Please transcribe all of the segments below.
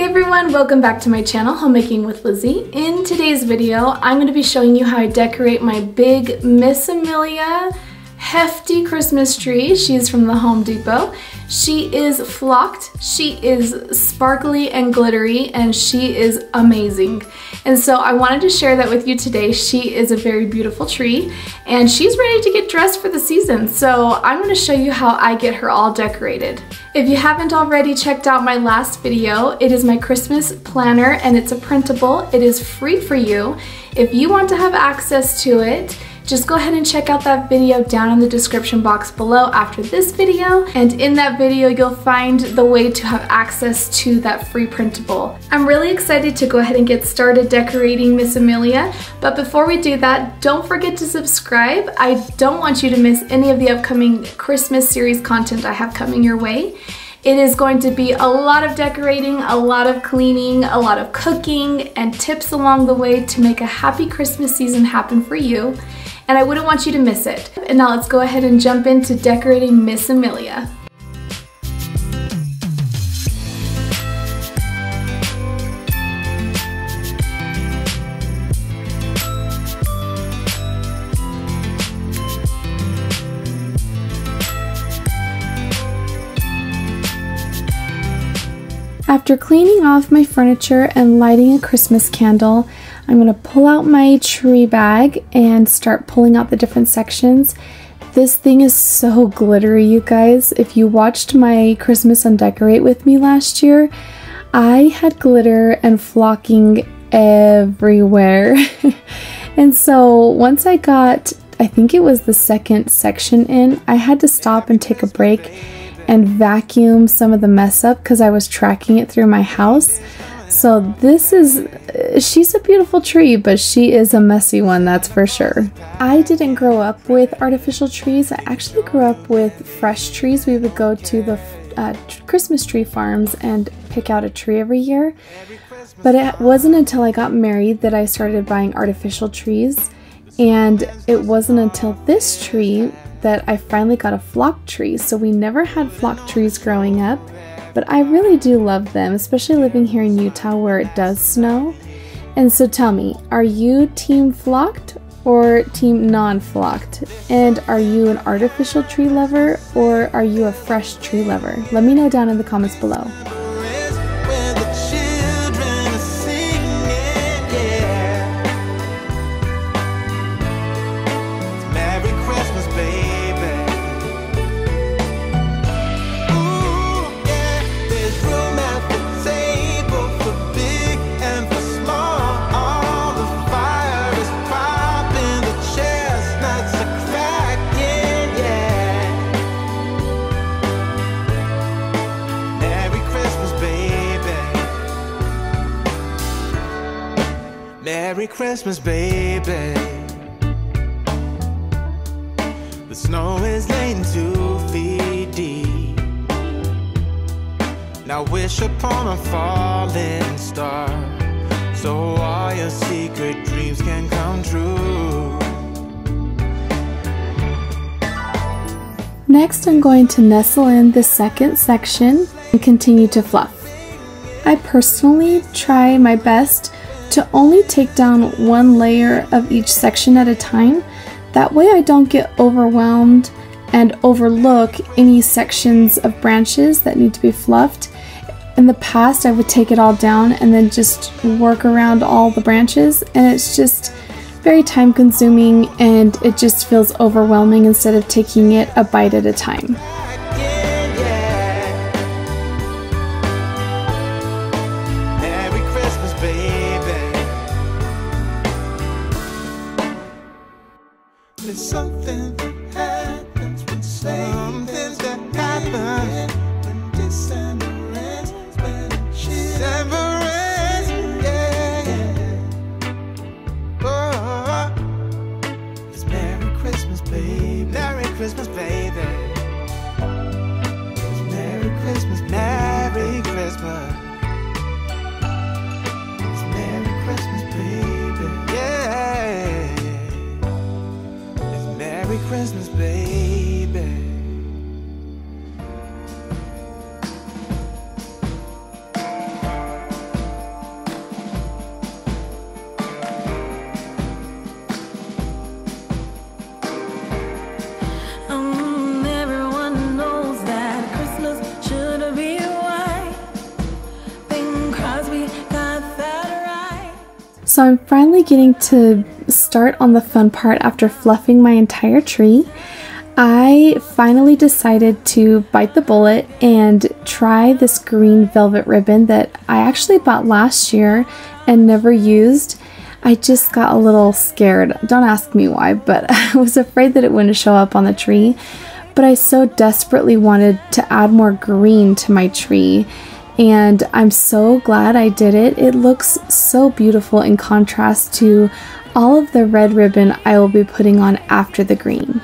Hey everyone, welcome back to my channel, Homemaking with Lizzie. In today's video, I'm going to be showing you how I decorate my big Miss Amelia hefty Christmas tree. She's from the Home Depot. She is flocked, she is sparkly and glittery, and she is amazing. And so I wanted to share that with you today. She is a very beautiful tree, and she's ready to get dressed for the season. So I'm going to show you how I get her all decorated. If you haven't already checked out my last video, it is my Christmas planner, and it's a printable. It is free for you. If you want to have access to it, just go ahead and check out that video down in the description box below after this video, and in that video you'll find the way to have access to that free printable. I'm really excited to go ahead and get started decorating Miss Amelia, but before we do that, don't forget to subscribe. I don't want you to miss any of the upcoming Christmas series content I have coming your way. It is going to be a lot of decorating, a lot of cleaning, a lot of cooking, and tips along the way to make a happy Christmas season happen for you. And I wouldn't want you to miss it. And now let's go ahead and jump into decorating Miss Amelia. After cleaning off my furniture and lighting a Christmas candle, I'm going to pull out my tree bag and start pulling out the different sections. This thing is so glittery, you guys. If you watched my Christmas Undecorate with me last year, I had glitter and flocking everywhere. And so once I got, I think it was the second section in, I had to stop and take a break and vacuum some of the mess up because I was tracking it through my house. So this is, she's a beautiful tree, but she is a messy one, that's for sure. I didn't grow up with artificial trees. I actually grew up with fresh trees. We would go to the Christmas tree farms and pick out a tree every year. But it wasn't until I got married that I started buying artificial trees. And it wasn't until this tree that I finally got a flock tree. So we never had flock trees growing up. But I really do love them, especially living here in Utah where it does snow. And so tell me, are you team flocked or team non-flocked? And are you an artificial tree lover or are you a fresh tree lover? Let me know down in the comments below. Merry Christmas, baby. The snow is laying 2 feet deep. Now wish upon a falling star, so all your secret dreams can come true. Next, I'm going to nestle in the second section and continue to fluff. I personally try my best to only take down one layer of each section at a time. That way I don't get overwhelmed and overlook any sections of branches that need to be fluffed. In the past, I would take it all down and then just work around all the branches, and it's just very time consuming and it just feels overwhelming instead of taking it a bite at a time. Something that happens when something that happens when December ends, yeah. Oh, it's Merry Christmas, baby. Merry Christmas, baby. So I'm finally getting to start on the fun part after fluffing my entire tree. I finally decided to bite the bullet and try this green velvet ribbon that I actually bought last year and never used. I just got a little scared. Don't ask me why, but I was afraid that it wouldn't show up on the tree. But I so desperately wanted to add more green to my tree, and I'm so glad I did it. It looks so beautiful in contrast to all of the red ribbon I will be putting on after the green.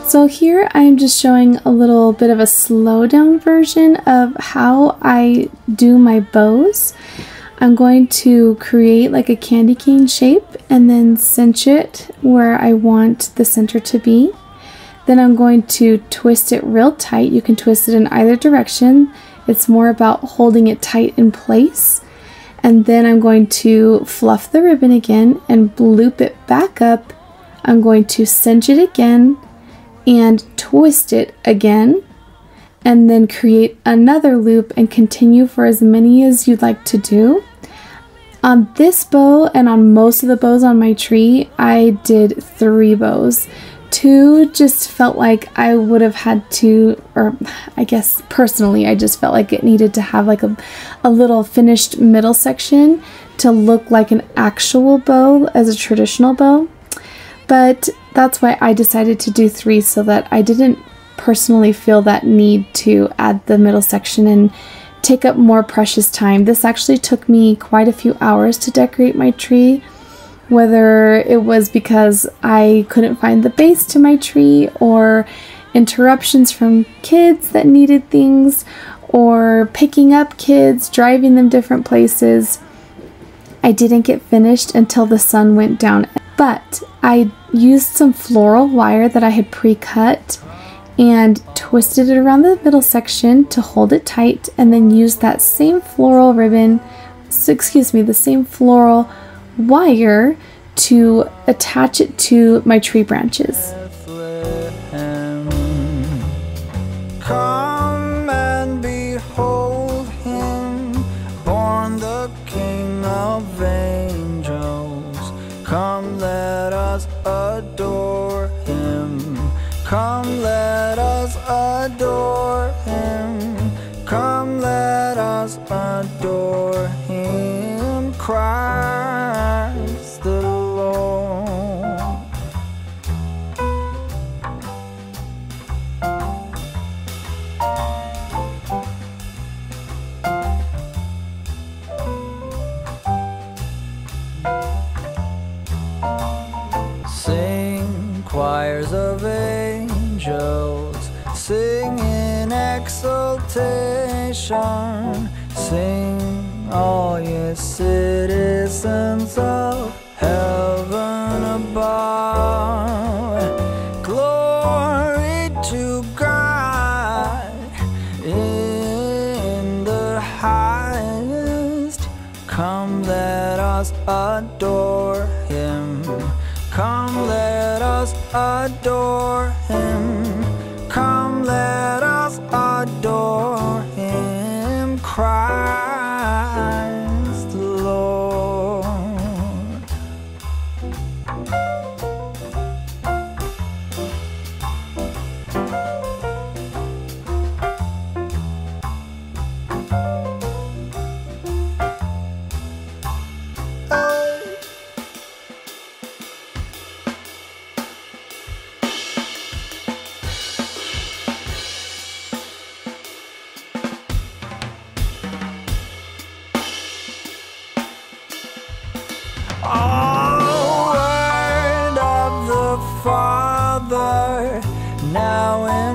So here I'm just showing a little bit of a slowdown version of how I do my bows. I'm going to create like a candy cane shape and then cinch it where I want the center to be. Then I'm going to twist it real tight. You can twist it in either direction. It's more about holding it tight in place. And then I'm going to fluff the ribbon again and loop it back up. I'm going to cinch it again and twist it again, and then create another loop and continue for as many as you'd like to do. On this bow and on most of the bows on my tree, I did 3 bows. 2 just felt like I would have had to, or I guess personally I just felt like it needed to have like a little finished middle section to look like an actual bow as a traditional bow. But that's why I decided to do 3, so that I didn't personally feel that need to add the middle section and take up more precious time. This actually took me quite a few hours to decorate my tree, whether it was because I couldn't find the base to my tree, or interruptions from kids that needed things, or picking up kids, driving them different places. I didn't get finished until the sun went down. But I used some floral wire that I had pre-cut and twisted it around the middle section to hold it tight, and then used that same floral ribbon, the same floral wire to attach it to my tree branches. Come and behold him, born the King of angels. Come, let us adore him. Come, let us adore him. Come, let us adore him, Christ the Lord. Sing, choirs of angels, sing in exultation. Sing, all ye citizens of heaven above. Glory to God in the highest. Come, let us adore him. Come, let us adore him. Come, let us adore him, Christ the Lord.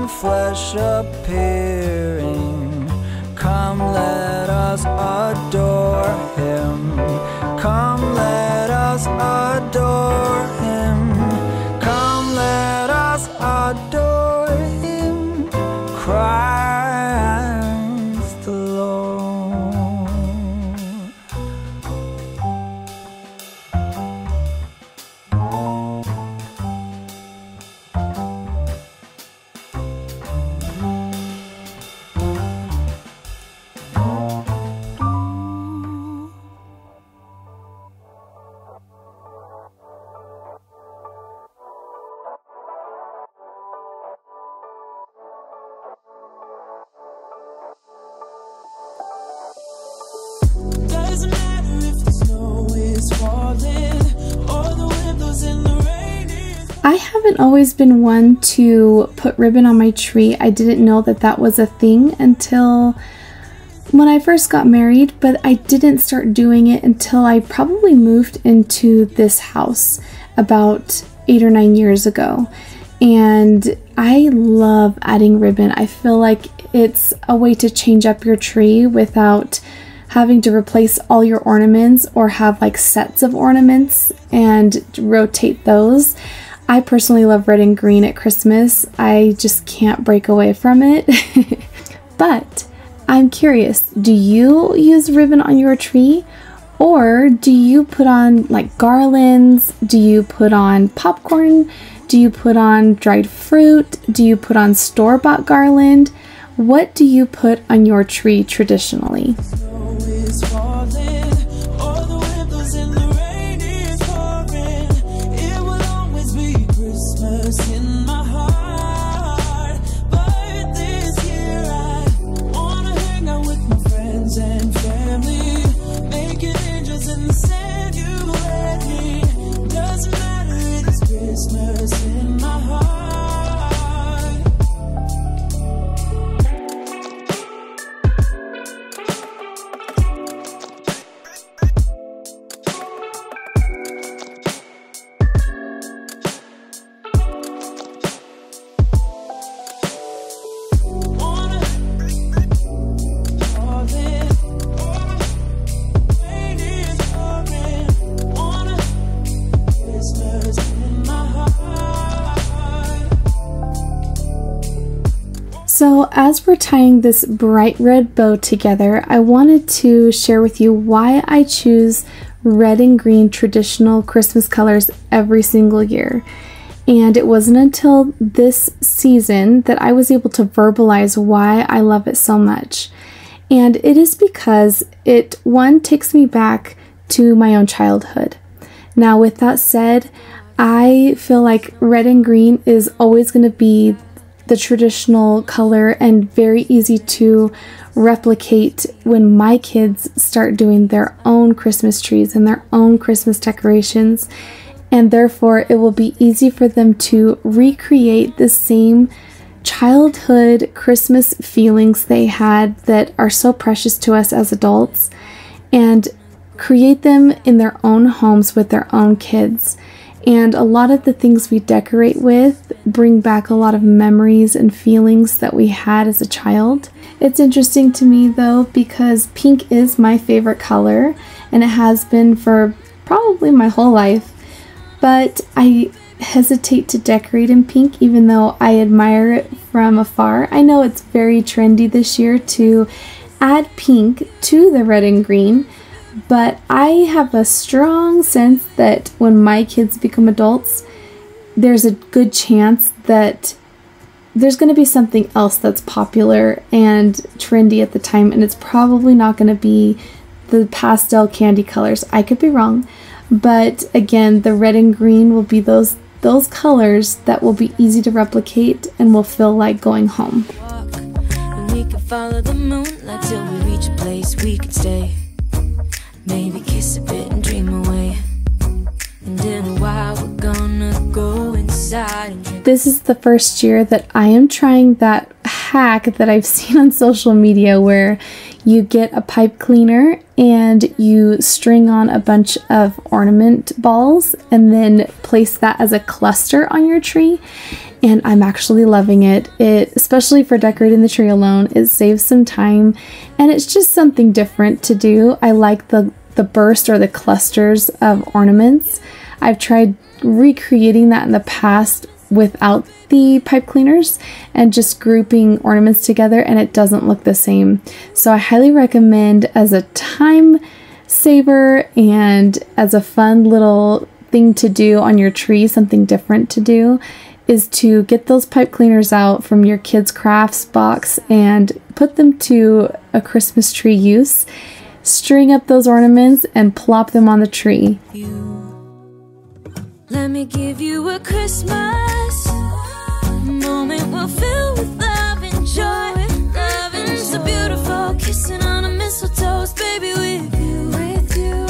human flesh appearing. Come, let us adore him. Come, let us adore him. Come, let us adore him. Christ the Lord. Doesn't matter if the snow is falling or the wind blows and the rain is. I haven't always been one to put ribbon on my tree. I didn't know that that was a thing until when I first got married, but I didn't start doing it until I probably moved into this house about 8 or 9 years ago. And I love adding ribbon. I feel like it's a way to change up your tree without having to replace all your ornaments or have like sets of ornaments and rotate those. I personally love red and green at Christmas. I just can't break away from it. But I'm curious, do you use ribbon on your tree? Or do you put on like garlands? Do you put on popcorn? Do you put on dried fruit? Do you put on store-bought garland? What do you put on your tree traditionally? Snow is falling or the wind blows and the rain is pouring. It will always be Christmas in my heart. But this year I wanna hang out with my friends and family, making angels in the sand. You let me. Doesn't matter, it's Christmas in my heart. So as we're tying this bright red bow together, I wanted to share with you why I choose red and green traditional Christmas colors every single year. And it wasn't until this season that I was able to verbalize why I love it so much. And it is because it, one, takes me back to my own childhood. Now, with that said, I feel like red and green is always going to be the traditional color and very easy to replicate when my kids start doing their own Christmas trees and their own Christmas decorations, and therefore it will be easy for them to recreate the same childhood Christmas feelings they had that are so precious to us as adults, and create them in their own homes with their own kids. And a lot of the things we decorate with bring back a lot of memories and feelings that we had as a child. It's interesting to me though, because pink is my favorite color and it has been for probably my whole life. But I hesitate to decorate in pink even though I admire it from afar. I know it's very trendy this year to add pink to the red and green, but I have a strong sense that when my kids become adults, there's a good chance that there's going to be something else that's popular and trendy at the time, and it's probably not going to be the pastel candy colors. I could be wrong, but again, the red and green will be those colors that will be easy to replicate and will feel like going home. And we can follow the moonlight till we reach a place we can stay. Maybe kiss a bit and dream away. And in a while we're gonna go inside and drink. This is the first year that I am trying that hack that I've seen on social media where you get a pipe cleaner and you string on a bunch of ornament balls and then place that as a cluster on your tree. And I'm actually loving it. Especially for decorating the tree alone, it saves some time and it's just something different to do. I like the burst or the clusters of ornaments. I've tried recreating that in the past without the pipe cleaners and just grouping ornaments together, and it doesn't look the same. So I highly recommend, as a time saver and as a fun little thing to do on your tree, something different to do, is to get those pipe cleaners out from your kids' crafts box and put them to a Christmas tree use. String up those ornaments and plop them on the tree. Let me give you a Christmas moment we'll fill with love and joy. Loving so beautiful, kissing on a mistletoe, baby, with you.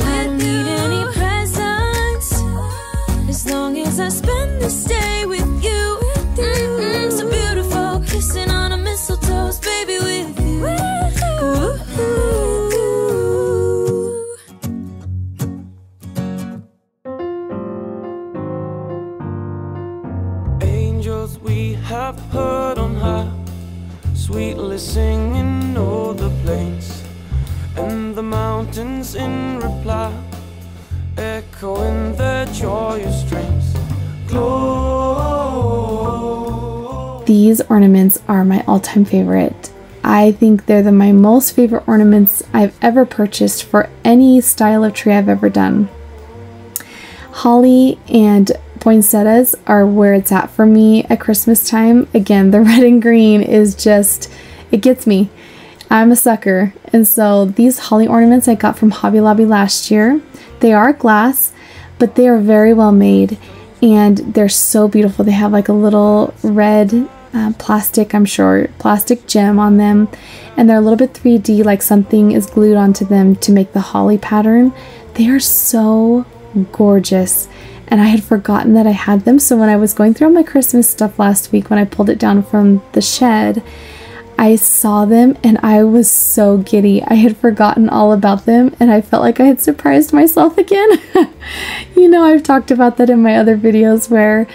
I don't need any presents as long as I spend this day with you. So beautiful, kissing on a mistletoe, baby, with you. Angels we have heard on high, sweetly singing o'er the plains, and the mountains in reply, echoing their joyous strains. Glow. These ornaments are my all-time favorite. I think they're my most favorite ornaments I've ever purchased for any style of tree I've ever done. Holly and poinsettias are where it's at for me at Christmas time. Again, the red and green is just, it gets me. I'm a sucker. And so these holly ornaments I got from Hobby Lobby last year. They are glass, but they are very well made and they're so beautiful. They have like a little red plastic, I'm sure, plastic gem on them, and they're a little bit 3D, like something is glued onto them to make the holly pattern. They are so gorgeous. And I had forgotten that I had them, so when I was going through all my Christmas stuff last week, when I pulled it down from the shed, I saw them and I was so giddy. I had forgotten all about them and I felt like I had surprised myself again. You know, I've talked about that in my other videos where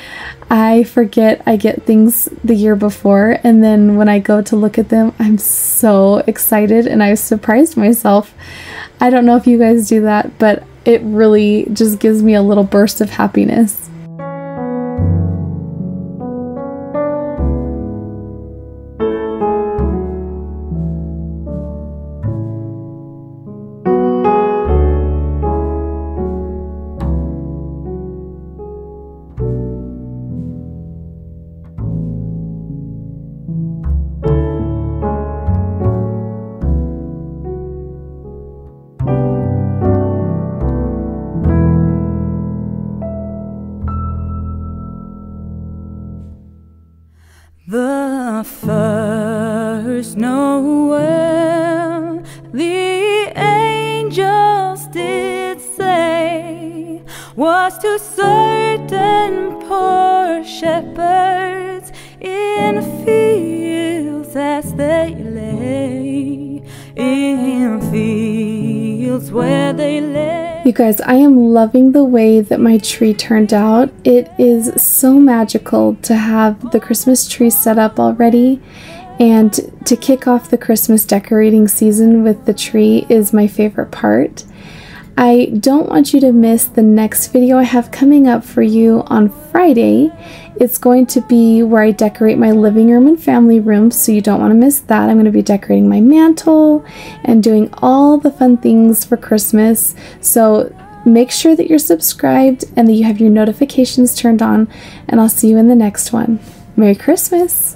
I forget I get things the year before, and then when I go to look at them, I'm so excited and I surprised myself. I don't know if you guys do that, but it really just gives me a little burst of happiness. The first Noel, the angels did say, was to certain poor shepherds in fields as they lay, in fields where they lay. You guys, I am loving the way that my tree turned out. It is so magical to have the Christmas tree set up already, and to kick off the Christmas decorating season with the tree is my favorite part. I don't want you to miss the next video I have coming up for you on Friday. It's going to be where I decorate my living room and family room, so you don't want to miss that. I'm going to be decorating my mantle and doing all the fun things for Christmas. So make sure that you're subscribed and that you have your notifications turned on, and I'll see you in the next one. Merry Christmas!